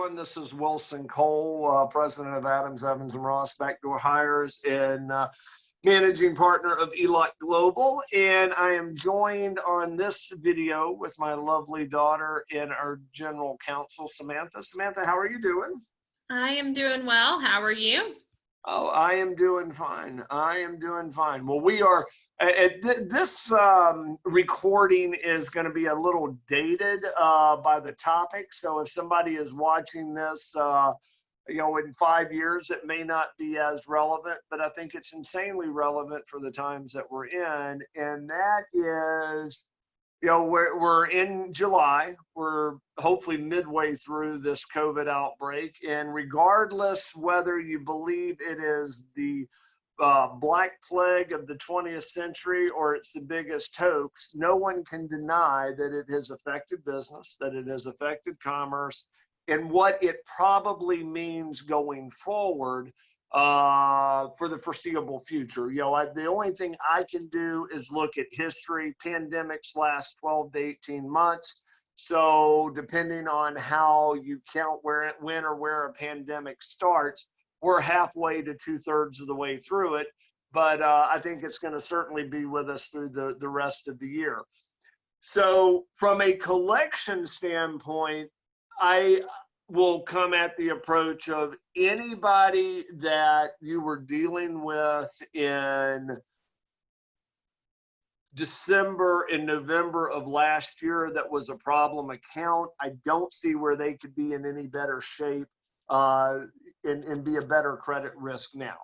everyone. This is Wilson Cole, president of Adams, Evans & Ross Backdoor Hires and managing partner of ELOC Global. And I am joined on this video with my lovely daughter and our general counsel, Samantha. Samantha, how are you doing? I am doing well. How are you? Oh, I am doing fine. I am doing fine. Well, we are, this recording is going to be a little dated by the topic. So if somebody is watching this, in 5 years, it may not be as relevant, but I think it's insanely relevant for the times that we're in. And that is, we're in July. We're hopefully midway through this COVID outbreak. And regardless whether you believe it is the Black Plague of the 20th century or it's the biggest hoax, no one can deny that it has affected business, that it has affected commerce, and what it probably means going forward for the foreseeable future. The only thing I can do is look at history. Pandemics last 12 to 18 months. So depending on how you count when or where a pandemic starts, we're halfway to 2/3 of the way through it. But I think it's going to certainly be with us through the rest of the year. So from a collection standpoint, I will come at the approach of anybody that you were dealing with in December and November of last year that was a problem account. I don't see where they could be in any better shape and be a better credit risk now.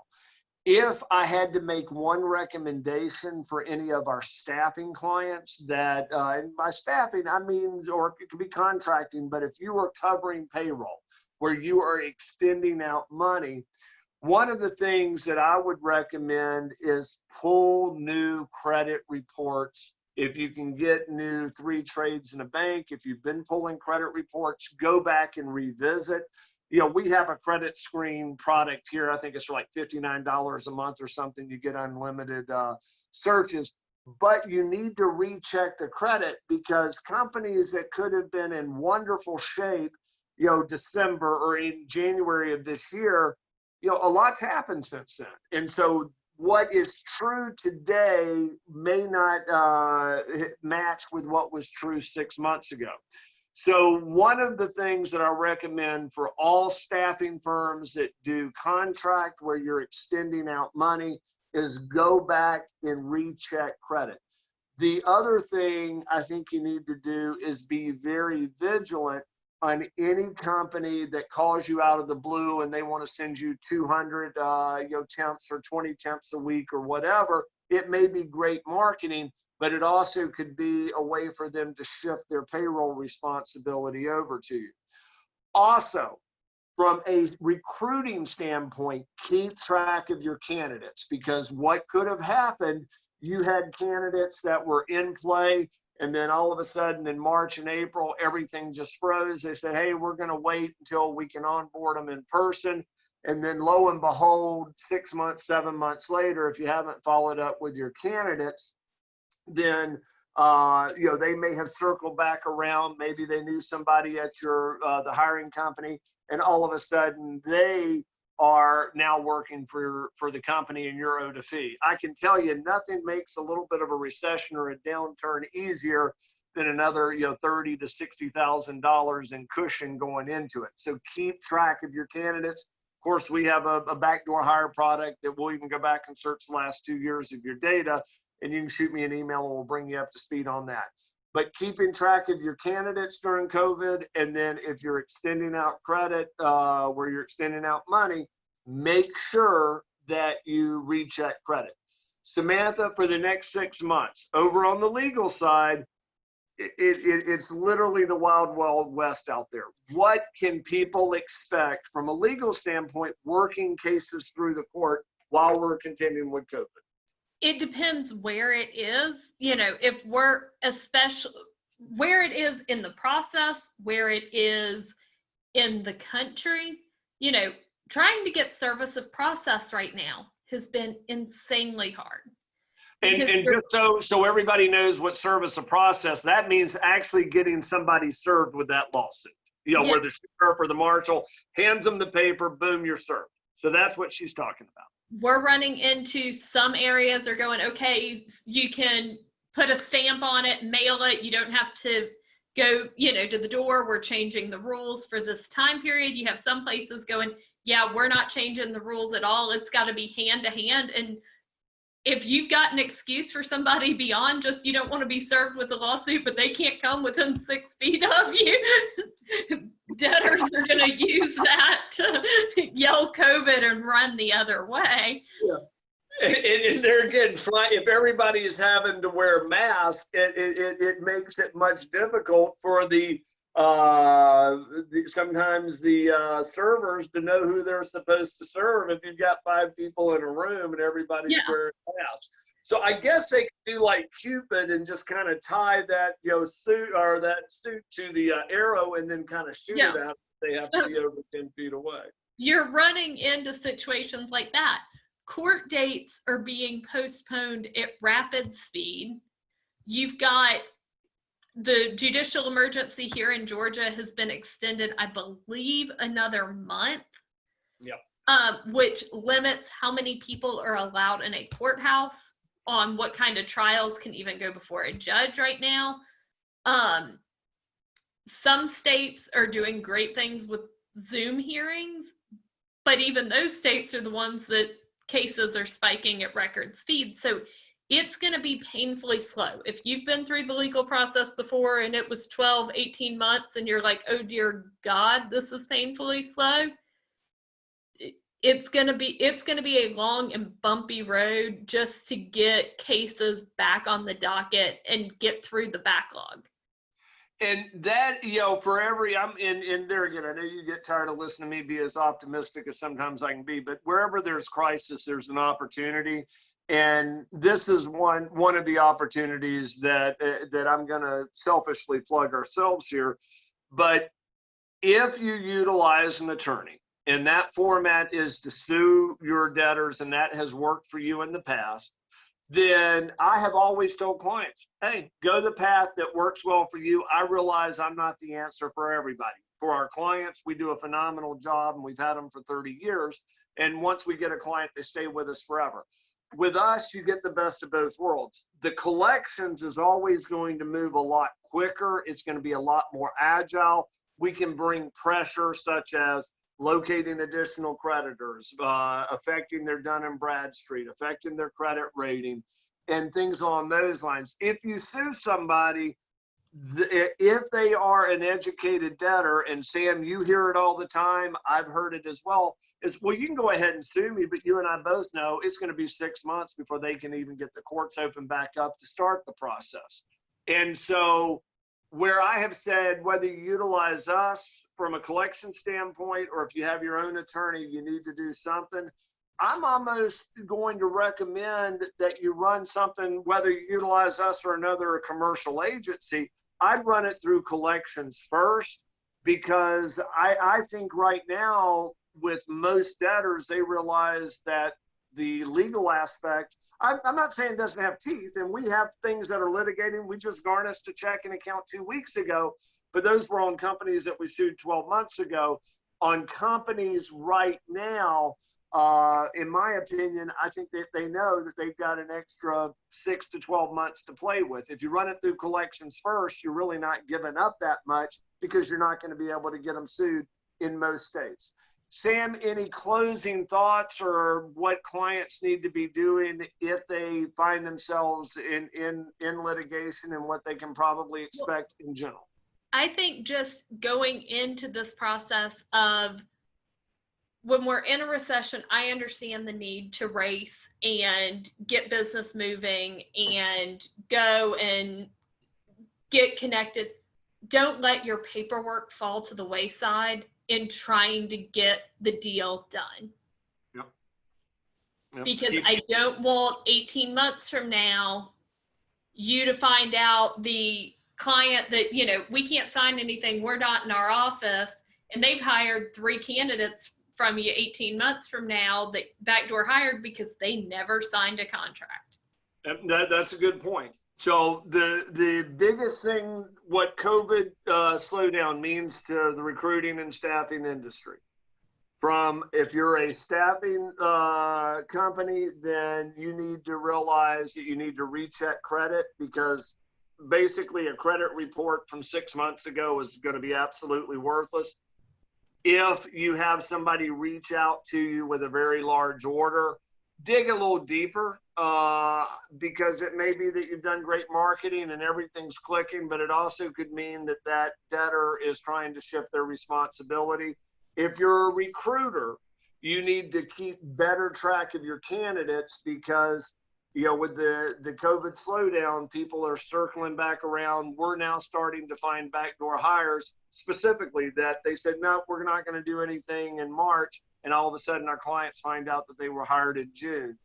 If I had to make one recommendation for any of our staffing clients that, and by staffing, I mean, or it could be contracting, but if you are covering payroll, where you are extending out money, one of the things that I would recommend is pull new credit reports. If you can get new 3 trades in a bank, if you've been pulling credit reports, go back and revisit. We have a credit screen product here. I think it's for like $59 a month or something. You get unlimited searches, but you need to recheck the credit because companies that could have been in wonderful shape, December or in January of this year, a lot's happened since then. And so what is true today may not match with what was true 6 months ago. So one of the things that I recommend for all staffing firms that do contract where you're extending out money is go back and recheck credit. The other thing I think you need to do is be very vigilant on any company that calls you out of the blue and they want to send you 200 temps or 20 temps a week or whatever. It may be great marketing, but it also could be a way for them to shift their payroll responsibility over to you. Also, from a recruiting standpoint, keep track of your candidates because what could have happened, you had candidates that were in play and then all of a sudden in March and April, everything just froze. They said, hey, we're going to wait until we can onboard them in person. And then lo and behold, 6 months, 7 months later, if you haven't followed up with your candidates, then they may have circled back around. Maybe they knew somebody at the hiring company, and all of a sudden they are now working for the company and you're owed a fee. I can tell you nothing makes a little bit of a recession or a downturn easier than another $30,000 to $60,000 in cushion going into it. So keep track of your candidates. Of course, we have a backdoor hire product that will even go back and search the last 2 years of your data, and you can shoot me an email and we'll bring you up to speed on that. But keeping track of your candidates during COVID, and then if you're extending out credit where you're extending out money, make sure that you recheck credit. Samantha, for the next 6 months, over on the legal side, it's literally the wild, wild west out there. What can people expect from a legal standpoint working cases through the court while we're contending with COVID? It depends where it is, if we're especially where it is in the process, where it is in the country, trying to get service of process right now has been insanely hard. And just so everybody knows what service of process, that means actually getting somebody served with that lawsuit. Yeah. where the sheriff or the marshal hands them the paper, boom, you're served. So that's what she's talking about. We're running into some areas are going, okay, you can put a stamp on it, mail it. You don't have to go, to the door. We're changing the rules for this time period. You have some places going, yeah, we're not changing the rules at all. It's got to be hand to hand. And if you've got an excuse for somebody beyond just you don't want to be served with a lawsuit, but they can't come within 6 feet of you, debtors are going to use that to yell COVID and run the other way. Yeah. And there again, if everybody is having to wear masks, it makes it much difficult for sometimes the servers to know who they're supposed to serve if you've got 5 people in a room and everybody's wearing masks. So I guess they could do like Cupid and just kind of tie that suit to the arrow and then kind of shoot it out. They have to be over 10 feet away. You're running into situations like that. Court dates are being postponed at rapid speed. You've got the judicial emergency here in Georgia has been extended, I believe, another month. Yep. Which limits how many people are allowed in a courthouse on what kind of trials can even go before a judge right now. Some states are doing great things with Zoom hearings, but even those states are the ones that cases are spiking at record speed. So it's going to be painfully slow. If you've been through the legal process before and it was 12, 18 months and you're like, oh dear God, this is painfully slow. It's going to be a long and bumpy road just to get cases back on the docket and get through the backlog. And that, for and there again, I know you get tired of listening to me be as optimistic as sometimes I can be, but wherever there's crisis, there's an opportunity. And this is one of the opportunities that I'm going to selfishly plug ourselves here. But if you utilize an attorney, and that format is to sue your debtors, and that has worked for you in the past, then I have always told clients, hey, go the path that works well for you. I realize I'm not the answer for everybody. For our clients, we do a phenomenal job, and we've had them for 30 years. And once we get a client, they stay with us forever. With us, you get the best of both worlds. The collections is always going to move a lot quicker. It's going to be a lot more agile. We can bring pressure such as locating additional creditors, affecting their Dun & Bradstreet, affecting their credit rating, and things along those lines. If you sue somebody, if they are an educated debtor, and Sam, you hear it all the time, I've heard it as well, is, well, you can go ahead and sue me, but you and I both know it's going to be 6 months before they can even get the courts open back up to start the process. And so where I have said, whether you utilize us from a collection standpoint, or if you have your own attorney, you need to do something, I'm almost going to recommend that you run something, whether you utilize us or another commercial agency, I'd run it through collections first, because I think right now with most debtors, they realize that the legal aspect, I'm not saying it doesn't have teeth, and we have things that are litigating. We just garnished a checking account 2 weeks ago, but those were on companies that we sued 12 months ago. On companies right now, in my opinion, I think that they know that they've got an extra 6 to 12 months to play with. If you run it through collections first, you're really not giving up that much, because you're not going to be able to get them sued in most states. Sam, any closing thoughts, or what clients need to be doing if they find themselves in litigation, and what they can probably expect in general? I think just going into this process of, when we're in a recession, I understand the need to race and get business moving and go and get connected. Don't let your paperwork fall to the wayside in trying to get the deal done. Yep. Because I don't want 18 months from now you to find out the client that, we can't sign anything, we're not in our office, and they've hired 3 candidates from you 18 months from now that backdoor hired because they never signed a contract. That's a good point. So the biggest thing, what COVID slowdown means to the recruiting and staffing industry, from if you're a staffing company, then you need to realize that you need to recheck credit, because basically a credit report from 6 months ago is going to be absolutely worthless. If you have somebody reach out to you with a very large order, dig a little deeper, because it may be that you've done great marketing and everything's clicking, but it also could mean that that debtor is trying to shift their responsibility. If you're a recruiter, you need to keep better track of your candidates, because with the COVID slowdown, people are circling back around. We're now starting to find backdoor hires, specifically that they said, no, we're not going to do anything in March. And all of a sudden our clients find out that they were hired in June.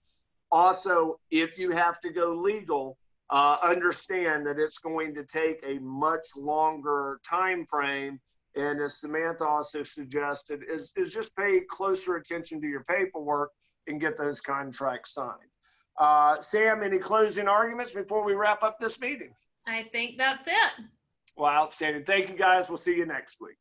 Also, if you have to go legal, understand that it's going to take a much longer time frame. And as Samantha also suggested, is just pay closer attention to your paperwork and get those contracts signed. Sam, any closing arguments before we wrap up this meeting? I think that's it. Well, outstanding. Thank you, guys. We'll see you next week.